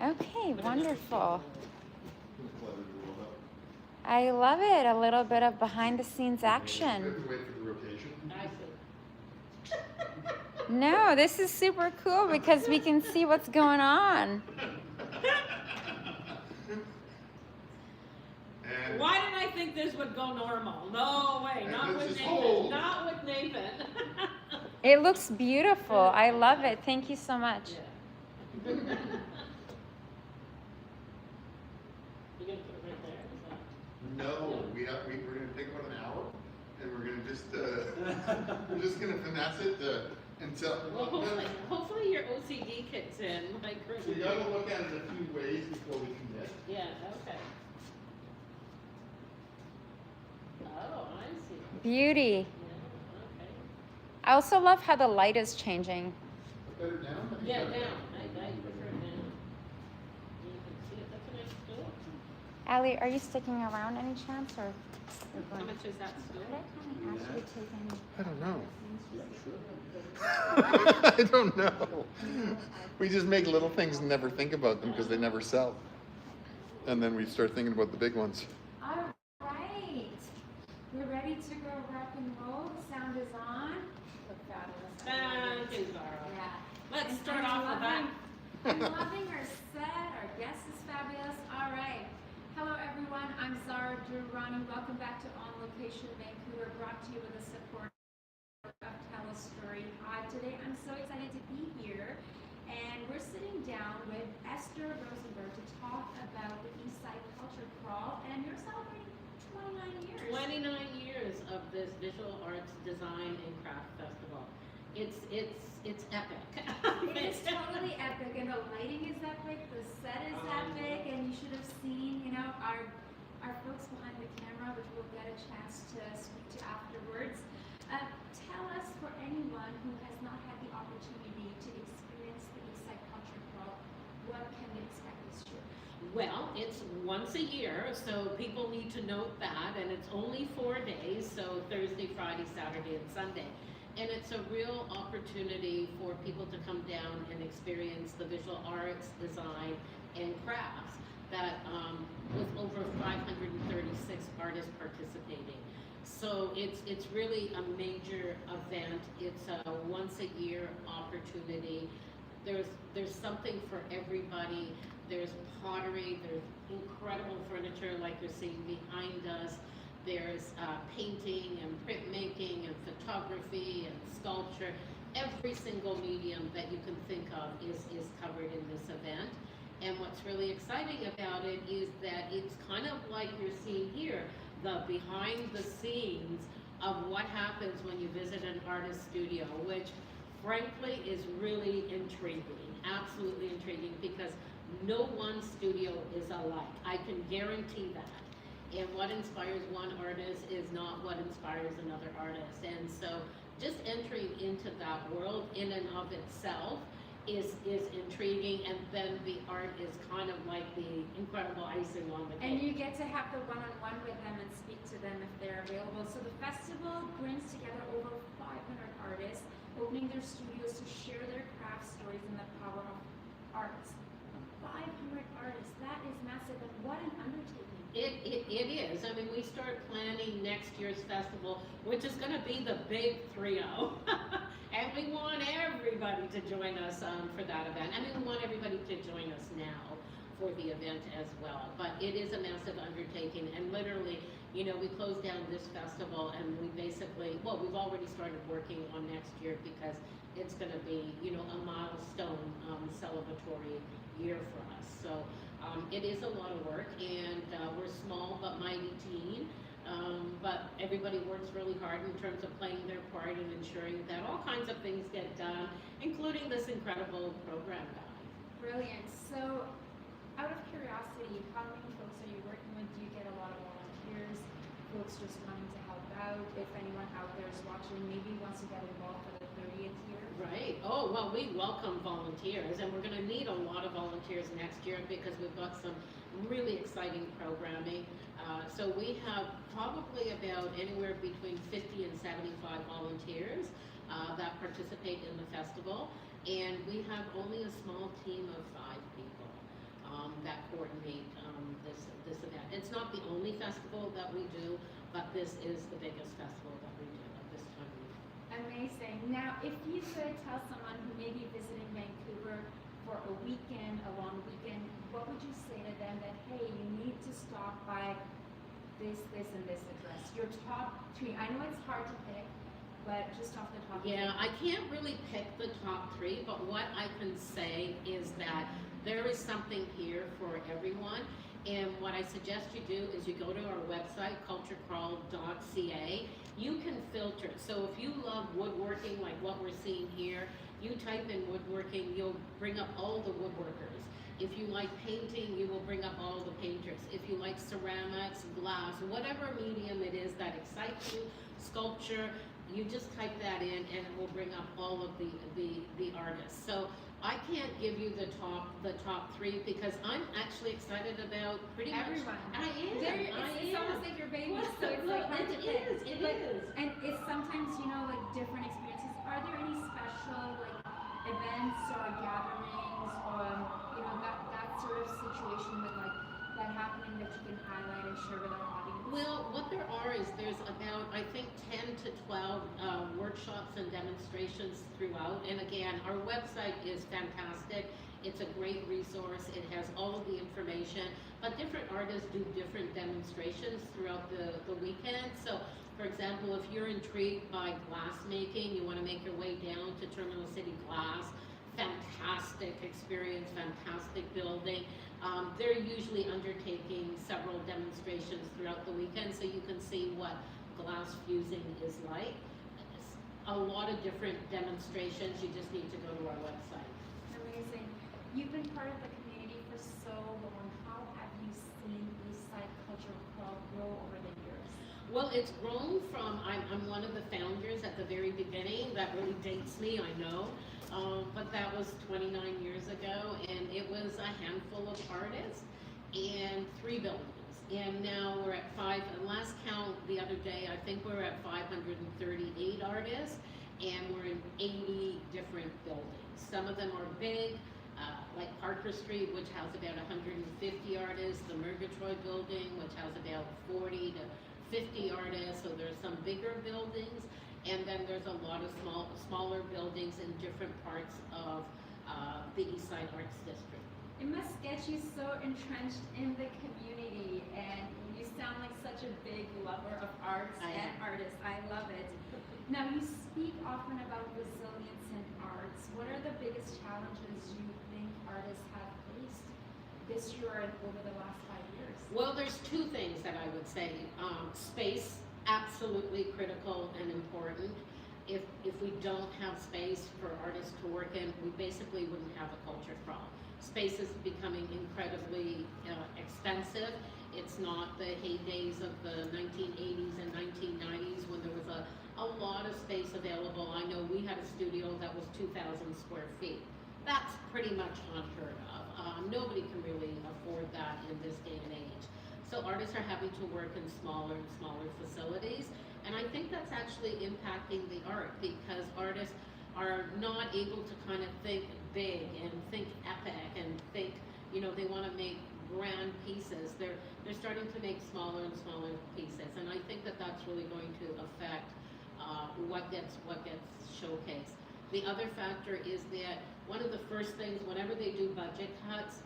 Okay, wonderful. I love it. A little bit of behind the scenes action. We have to wait for the rotation. No, this is super cool because we can see what's going on. And Why did I think this would go normal? No way, not And with this is Nathan. cold. Not with Nathan. It looks beautiful. I love it. Thank you so much. Yeah. You're gonna put it right there. Is that... no, we're gonna take about an hour, and we're gonna just we're just gonna finesse it until. Well, hopefully your OCD kicks in. Like, We gotta look at it a few ways before we commit. yeah, okay. Oh, I see. Beauty. Yeah, okay. I also love how the light is changing. Put it down? Yeah, down. I prefer it down. You can see it. That's a nice stool. Allie, are you sticking around any chance, or? How much is that stool? Could I ask you to take any? I don't know. I don't know. We just make little things and never think about them because they never sell. And then we start thinking about the big ones. All right. We're ready to go rock and roll. The sound is on. Look fabulous. Thank you, Zara. Yeah. Let's And start I'm off with that. I'm loving our set. Our guest is fabulous. All right. Hello, everyone. I'm Zara Durrani. Welcome back to On Location Vancouver, brought to you with the support of Tell a Story. Today, I'm so excited to be here, and we're sitting down with Esther Rausenberg to talk about the Eastside Culture Crawl, and you're celebrating 29 years. 29 years of this visual arts design and craft festival. It's epic. It is totally epic, and the lighting is epic, the set is epic, and you should have seen, our folks behind the camera, which we'll get a chance to speak to afterwards. Tell us, for anyone who has not had the opportunity to experience the Eastside Culture Crawl, what can they expect this year? Well, it's once a year, so people need to note that, and it's only 4 days, so Thursday, Friday, Saturday, and Sunday. And it's a real opportunity for people to come down and experience the visual arts, design, and crafts that with over 536 artists participating. So it's really a major event. It's a once a year opportunity. There's something for everybody. There's pottery, there's incredible furniture like you're seeing behind us. There's painting and printmaking and photography and sculpture. Every single medium that you can think of is covered in this event. And what's really exciting about it is that it's kind of like you're seeing here, the behind the scenes of what happens when you visit an artist studio, which frankly is really intriguing, absolutely intriguing, because no one studio is alike. I can guarantee that. And what inspires one artist is not what inspires another artist. And so just entering into that world in and of itself is intriguing, and then the art is kind of like the incredible icing on the cake. And you get to have the one-on-one with them and speak to them if they're available. So the festival brings together over 500 artists, opening their studios to share their craft stories and the power of arts. 500 artists, that is massive, and what an undertaking. It is. I mean, we start planning next year's festival, which is going to be the big 3-0. And we want everybody to join us for that event. I mean, we want everybody to join us now for the event as well. But it is a massive undertaking, and literally, we close down this festival, and we basically, we've already started working on next year because it's going to be, a milestone celebratory year for us. So it is a lot of work, and we're a small but mighty team. But everybody works really hard in terms of playing their part and ensuring that all kinds of things get done, including this incredible program guide. Brilliant. So, out of curiosity, how many folks are you working with? Do you get a lot of volunteers, folks just wanting to help out? If anyone out there is watching, maybe wants to get involved for the 30th year? Right. Oh, well, we welcome volunteers, and we're going to need a lot of volunteers next year because we've got some really exciting programming. So we have probably about anywhere between 50 and 75 volunteers that participate in the festival, and we have only a small team of 5 people. It's not the only festival that we do, but this is the biggest festival that we do at this time of year. Amazing. Now, if you could tell someone who may be visiting Vancouver for a weekend, a long weekend, what would you say to them that, hey, you need to stop by this, and this address? Your top 3. I know it's hard to pick, but just off the top of your Yeah, head. I can't really pick the top 3, but what I can say is that there is something here for everyone. And what I suggest you do is you go to our website, culturecrawl.ca. You can filter. So if you love woodworking, like what we're seeing here, you type in woodworking, you'll bring up all the woodworkers. If you like painting, you will bring up all the painters. If you like ceramics, glass, whatever medium it is that excites you, sculpture, you just type that in and it will bring up all of the artists. So I can't give you the top 3 because I'm actually excited about pretty Everyone. much. I am. It's almost like your baby, so it's like hard to pick. It But- is. And it's sometimes, like different experiences. Are there any special like events or gatherings or that sort of situation with like that happening that you can highlight and share with our audience? Well, what there are is there's about, I think, 10 to 12 workshops and demonstrations throughout. And again, our website is fantastic. It's a great resource. It has all of the information. But different artists do different demonstrations throughout the weekend. So, for example, if you're intrigued by glass making, you want to make your way down to Terminal City Glass, fantastic experience, fantastic building. They're usually undertaking several demonstrations throughout the weekend so you can see what glass fusing is like. A lot of different demonstrations, you just need to go to our website. Amazing. You've been part of the community for so long. How have you seen Eastside Culture Crawl grow over the years? Well, it's grown from, I'm one of the founders at the very beginning. That really dates me, I know. But that was 29 years ago, and it was a handful of artists and 3 buildings. And now we're at 5, and last count the other day, I think we're at 538 artists, and we're in 80 different buildings. Some of them are big, like Parker Street, which has about 150 artists, the Murgatroyd building, which has about 40 to 50 artists, so there's some bigger buildings. And then there's a lot of smaller buildings in different parts of the Eastside Arts District. It must get you so entrenched in the community, and you sound like such a big lover of arts I and am. artists. I love it. Now, you speak often about resilience in arts. What are the biggest challenges you think artists have faced this year and over the last 5 years? Well, there's 2 things that I would say. Space, absolutely critical and important. If we don't have space for artists to work in, we basically wouldn't have a culture crawl. Space is becoming incredibly expensive. It's not the heydays of the 1980s and 1990s when there was a lot of space available. I know we had a studio that was 2,000 square feet. That's pretty much unheard of. Nobody can really afford that in this day and age. So artists are having to work in smaller and smaller facilities. And I think that's actually impacting the art because artists are not able to kind of think big and think epic and think, they want to make grand pieces. They're starting to make smaller and smaller pieces. And I think that that's really going to affect what gets showcased. The other factor is that one of the first things, whenever they do budget cuts,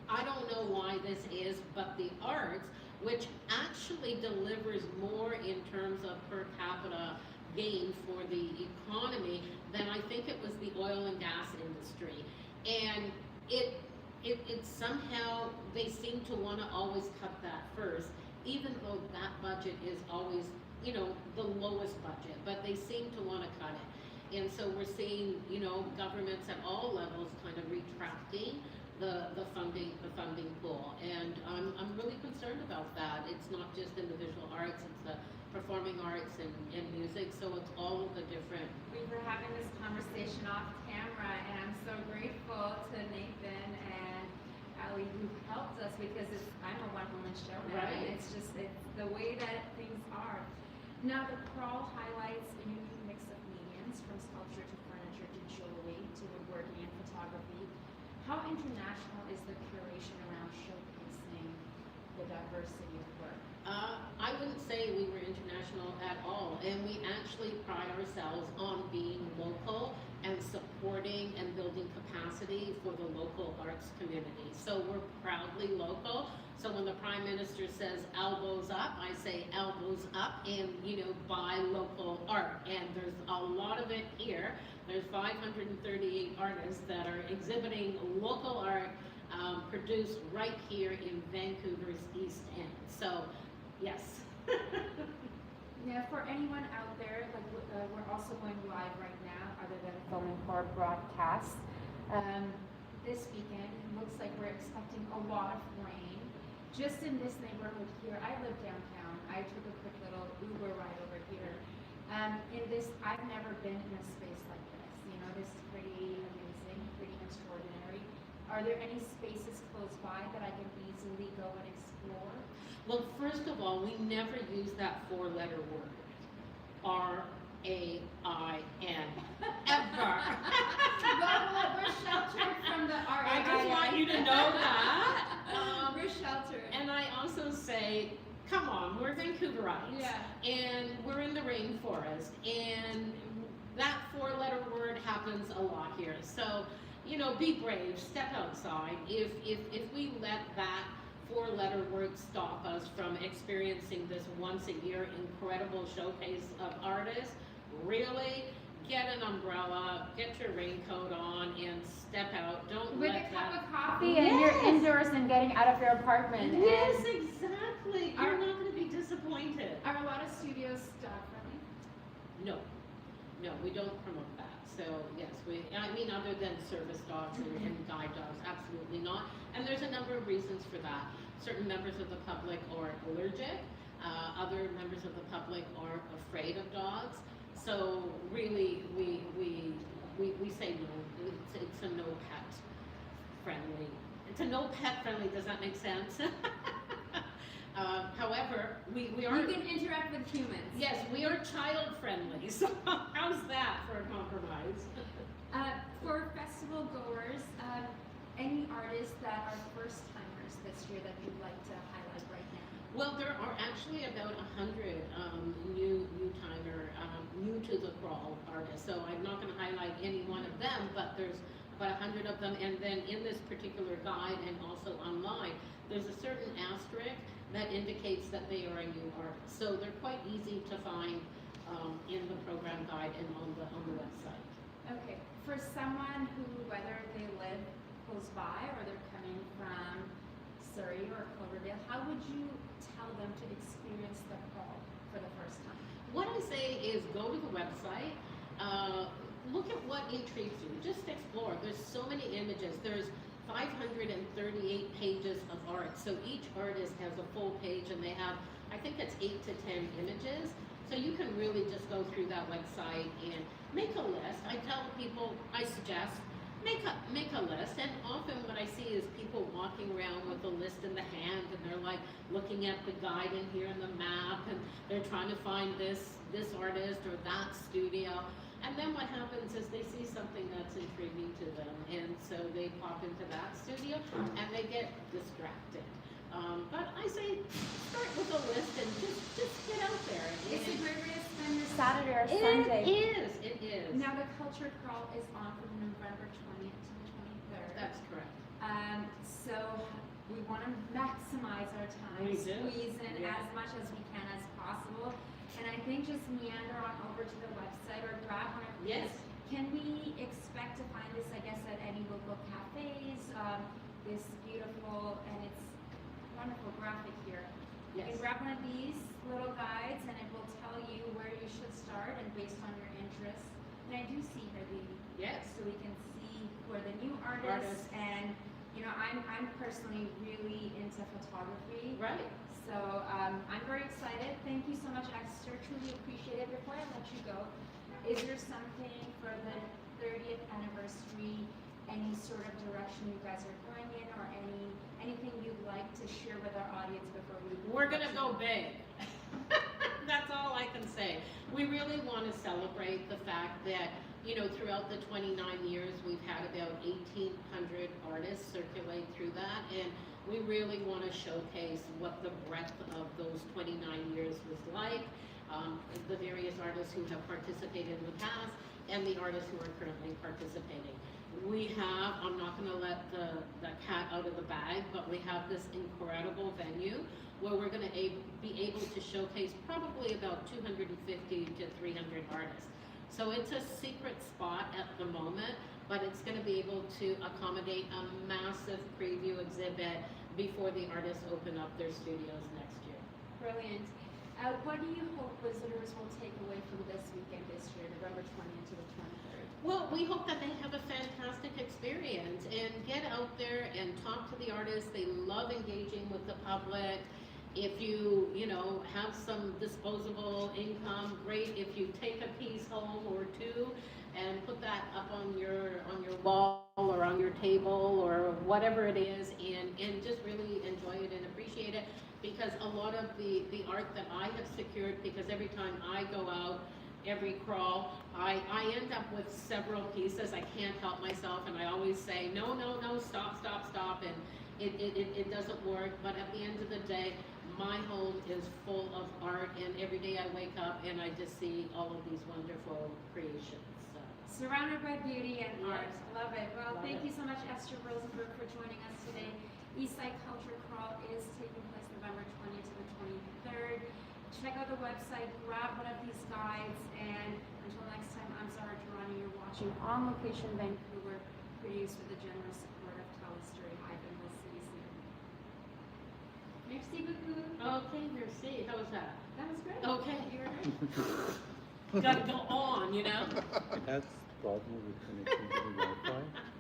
I don't know why this is, but the arts, which actually delivers more in terms of per capita gain for the economy than I think it was the oil and gas industry. And it somehow, they seem to want to always cut that first, even though that budget is always, the lowest budget, but they seem to want to cut it. And so we're seeing, governments at all levels kind of retracting the funding pool, and I'm really concerned about that. It's not just in the visual arts; it's the performing arts and music. So it's all of the different. We were having this conversation off camera, and I'm so grateful to Nathan and Ali who helped us because I'm a one-woman show now, Right. and it's the way that things are. Now the crawl highlights a unique mix of mediums, from sculpture to furniture to jewelry to woodworking and photography. How international is the curation around showcasing the diversity of ourselves on being local and supporting and building capacity for the local arts community. So we're proudly local. So when the Prime Minister says elbows up, I say elbows up and, buy local art. And there's a lot of it here. There's 538 artists that are exhibiting local art produced right here in Vancouver's East End. So, yes. Now, for anyone out there, we're also going live right now, other than filming for broadcast. This weekend, it looks like we're expecting a lot of rain. Just in this neighborhood here, I live downtown. I took a quick little Uber ride over here. I've never been in a space like this. This is pretty amazing, pretty extraordinary. Are there any spaces close by that I can easily go and explore? Well, first of all, we never use that four-letter word, R-A-I-N, ever. Well, we're sheltered from the R-A-I-N. I just want you to know that. We're sheltered. And I also say, come on, we're Vancouverites. Yeah. And we're in the rainforest. And that four-letter word happens a lot here. So, be brave, step outside. If we let that four-letter word stop us from experiencing this once a year incredible showcase of artists, really get an umbrella, get your raincoat on, and step out. Don't with let a cup that. of coffee and you're indoors and getting out of your apartment. Yes, And exactly. You're not going to be disappointed. are a lot of studios dog friendly? No, we don't promote that. So yes, other than service dogs and guide dogs, absolutely not. And there's a number of reasons for that. Certain members of the public are allergic. Other members of the public are afraid of dogs. So really, we say no. It's a no pet friendly. It's a no pet friendly. Does that make sense? However, we are. You can interact with humans. Yes, we are child friendly. So how's that for a compromise? For festival goers, any artists that are first timers this year that you'd like to highlight right now? Well, there are actually about 100 new to the crawl artists. So I'm not going to highlight any one of them, but there's about 100 of them. And then in this particular guide and also online, there's a certain asterisk that indicates that they are a new artist. So they're quite easy to find in the program guide and on the website. Okay, for someone who, whether they live close by or they're coming from Surrey or Cloverdale, how would you tell them to experience the crawl for the first time? What I say is go to the website, look at what intrigues you, just explore. There's so many images. There's 538 pages of art. So each artist has a full page and they have, I think it's 8 to 10 images. So you can really just go through that website and make a list. I tell people, I suggest, make a list. And often what I see is people walking around with a list in the hand and they're like looking at the guide in here and the map and they're trying to find this artist or that studio. And then what happens is they see something that's intriguing to them, and so they pop into that studio and they get distracted. But I say start with a list and just get out there. It's a great way to spend your Saturday or Sunday. It is. Now the Culture Crawl is on from November 20th to the 23rd. That's correct. So we want to maximize our time, We do. squeeze in Yeah. as much as we can as possible. And I think just meander on over to the website or grab one of these. Yes. Can we expect to find this, I guess, at any local cafes? This beautiful, and it's wonderful graphic here. You can Yes. grab one of these little guides and it will tell you where you should start and based on your interests. And I do see here Yes. so we can see who are the new artists. And I'm personally really into photography. Right. So I'm very excited. Thank you so much, Esther. Truly appreciate it. Before I let you go, is there something for the 30th anniversary, any sort of direction you guys are going in, or anything you'd like to share with our audience before we? We're gonna go big. That's all I can say. We really want to celebrate the fact that, throughout the 29 years, we've had about 1,800 artists circulate through that, and we really want to showcase what the breadth of those 29 years was like. the various artists who have participated in the past and the artists who are currently participating. We have, I'm not gonna let the cat out of the bag, but we have this incredible venue where we're gonna be able to showcase probably about 250 to 300 artists. So it's a secret spot at the moment, but it's gonna be able to accommodate a massive preview exhibit before the artists open up their studios next year. Brilliant. What do you hope visitors will take away from this weekend this year, November 20th to the 23rd? Well, we hope that they have a fantastic experience and get out there and talk to the artists. They love engaging with the public. If you have some disposable income, great. If you take a piece home or two and put that up on your wall or on your table or whatever it is, and just really enjoy it and appreciate it, because a lot of the art that I have secured, because every time I go out, every crawl, I end up with several pieces. I can't help myself, and I always say, no, stop, and it doesn't work. But at the end of the day, my home is full of art, and every day I wake up and I just see all of these wonderful creations. Surrounded by beauty and Yes. art. Love it. Well, Love thank it. you so much, Esther Rausenberg, for joining us today. Eastside Culture Crawl is taking place November 20th to the 23rd. Check out the website, grab one of these guides, and until next time, I'm Zara Durrani. You're watching On Location Vancouver, produced with the generous support of Telestory Hive, and we'll see you soon. Merci beaucoup. Okay, merci. How was that? That was great. Okay. You were great. Gotta go on, That's the problem with connecting to the Wi-Fi.